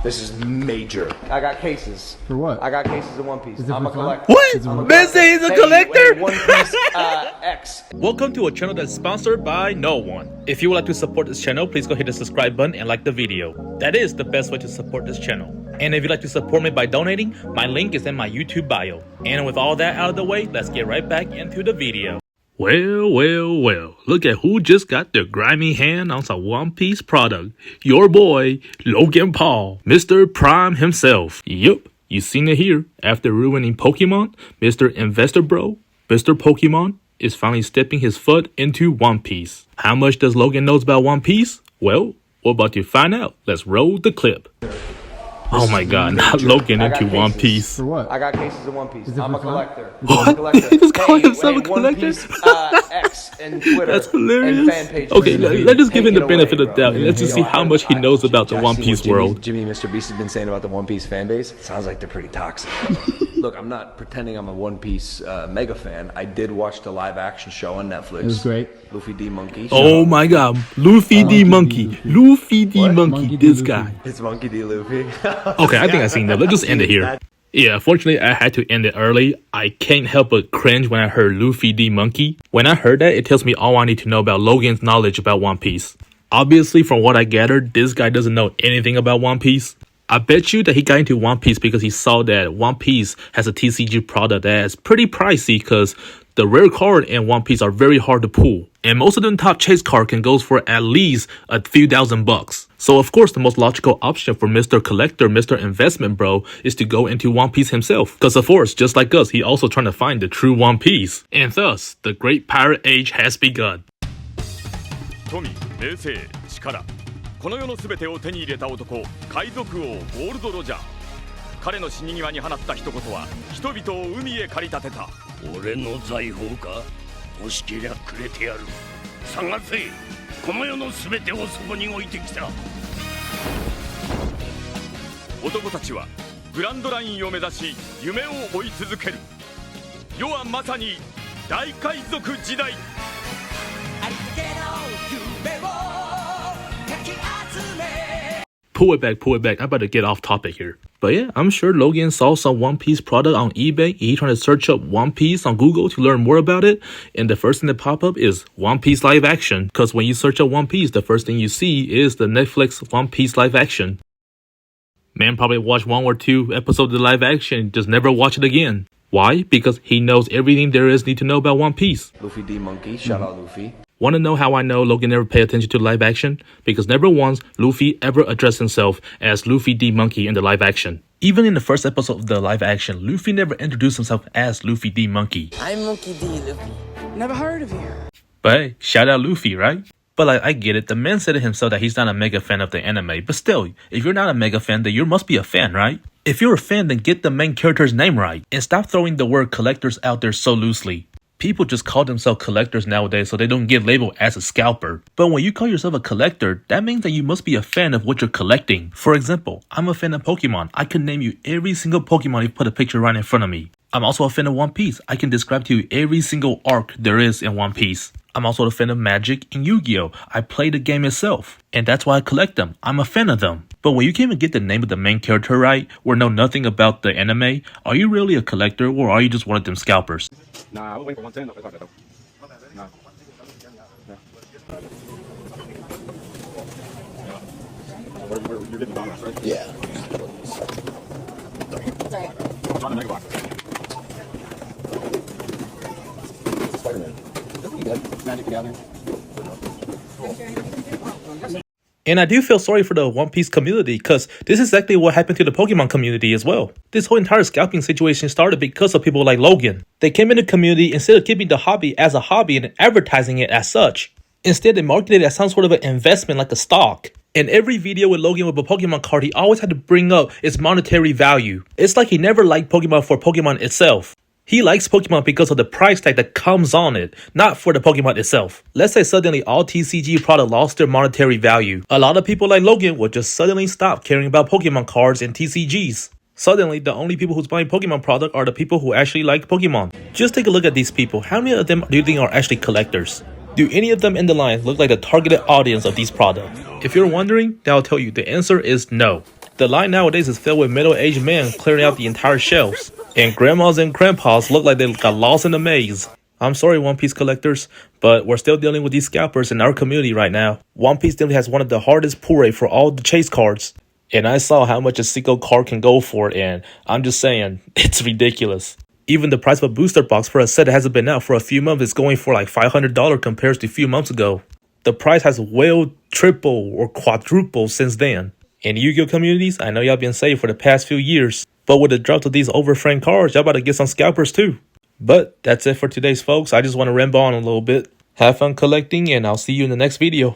This is major. I got cases. For what? I got cases of One Piece. I'm a collector. What? Man say he's a collector? One Piece X. Welcome to a channel that's sponsored by no one. If you would like to support this channel, please go hit the subscribe button and like the video. That is the best way to support this channel. And if you'd like to support me by donating, my link is in my YouTube bio. And with all that out of the way, let's get right back into the video. Well, look at who just got their grimy hand on some One Piece product. Your boy, Logan Paul, Mr. Prime himself. Yup, you seen it here. After ruining Pokemon, Mr. Investor Bro, Mr. Pokemon, is finally stepping his foot into One Piece. How much does Logan knows about One Piece? Well, we're about to find out. Let's roll the clip. Oh my god, not Logan into One Piece. For what? I got cases of One Piece. I'm a collector. What? He just called himself a collector? One Piece, X and Twitter. That's hilarious. And fan pages. Okay, let's just give him the benefit of the doubt. Let's just see how much he knows about the One Piece world. Jimmy and Mr. Beast has been saying about the One Piece fan base. Sounds like they're pretty toxic. Look, I'm not pretending I'm a One Piece mega fan. I did watch the live action show on Netflix. It was great. Luffy D Monkey. Oh my god, Luffy D Monkey. Luffy D Monkey, this guy. It's Monkey D Luffy. Okay, I think I've seen that. Let's just end it here. Yeah, fortunately, I had to end it early. I can't help but cringe when I heard Luffy D Monkey. When I heard that, it tells me all I need to know about Logan's knowledge about One Piece. Obviously, from what I gathered, this guy doesn't know anything about One Piece. I bet you that he got into One Piece because he saw that One Piece has a TCG product that is pretty pricey because the rare card in One Piece are very hard to pull. And most of them top chase card can go for at least a few $1,000s. So of course the most logical option for Mr. Collector, Mr. Investment Bro is to go into One Piece himself. Because of course, just like us, he also trying to find the true One Piece. And thus, the Great Pirate Age has begun. この世の全てを手に入れた男、海賊王ゴールド・ロジャー。彼の死に際に放った一言は人々を海へ駆り立てた。俺の財宝か？欲しけりゃくれてやる。探せ。この世の全てをそこに置いてきた。男たちはグランドラインを目指し夢を追い続ける。世はまさに大海賊時代。Pull it back. I'm about to get off topic here. But yeah, I'm sure Logan saw some One Piece product on eBay. He trying to search up One Piece on Google to learn more about it. And the first thing that pop up is One Piece live action. Because when you search up One Piece, the first thing you see is the Netflix One Piece live action. Man probably watched 1 or 2 episodes of the live action and just never watch it again. Why? Because he knows everything there is need to know about One Piece. Luffy D Monkey. Shout out Luffy. Want to know how I know Logan never paid attention to live action? Because never once Luffy ever addressed himself as Luffy D Monkey in the live action. Even in the first episode of the live action, Luffy never introduced himself as Luffy D Monkey. I'm Monkey D Luffy. Never heard of you. But hey, shout out Luffy, right? But like, I get it. The man said it himself that he's not a mega fan of the anime. But still, if you're not a mega fan, then you must be a fan, right? If you're a fan, then get the main character's name right. And stop throwing the word collectors out there so loosely. People just call themselves collectors nowadays so they don't get labeled as a scalper. But when you call yourself a collector, that means that you must be a fan of what you're collecting. For example, I'm a fan of Pokemon. I can name you every single Pokemon if you put a picture right in front of me. I'm also a fan of One Piece. I can describe to you every single arc there is in One Piece. I'm also a fan of Magic and Yu-Gi-Oh! I play the game itself. And that's why I collect them. I'm a fan of them. But when you can't even get the name of the main character right, or know nothing about the anime, are you really a collector or are you just one of them scalpers? Nah, we're waiting for 110 though. Nah. You're getting the box, right? Yeah. I'm trying to make a box. Spider-Man. You good? Magic the Gathering. And I do feel sorry for the One Piece community because this is exactly what happened to the Pokemon community as well. This whole entire scalping situation started because of people like Logan. They came in the community instead of keeping the hobby as a hobby and advertising it as such. Instead, they marketed it as some sort of an investment like a stock. In every video with Logan with a Pokemon card, he always had to bring up its monetary value. It's like he never liked Pokemon for Pokemon itself. He likes Pokemon because of the price tag that comes on it, not for the Pokemon itself. Let's say suddenly all TCG product lost their monetary value. A lot of people like Logan would just suddenly stop caring about Pokemon cards and TCGs. Suddenly, the only people who's buying Pokemon product are the people who actually like Pokemon. Just take a look at these people. How many of them do you think are actually collectors? Do any of them in the line look like the targeted audience of these products? If you're wondering, then I'll tell you the answer is no. The line nowadays is filled with middle-aged men clearing out the entire shelves, and grandmas and grandpas look like they got lost in a maze. I'm sorry, One Piece collectors, but we're still dealing with these scalpers in our community right now. One Piece definitely has one of the hardest pull rate for all the chase cards. And I saw how much a single card can go for, and I'm just saying, it's ridiculous. Even the price of a booster box for a set that hasn't been out for a few months is going for like $500 compared to a few months ago. The price has well tripled or quadrupled since then. In Yu-Gi-Oh communities, I know y'all been safe for the past few years, but with the drop of these overframed cards, y'all about to get some scalpers too. But that's it for today's folks. I just want to ramble on a little bit. Have fun collecting, and I'll see you in the next video.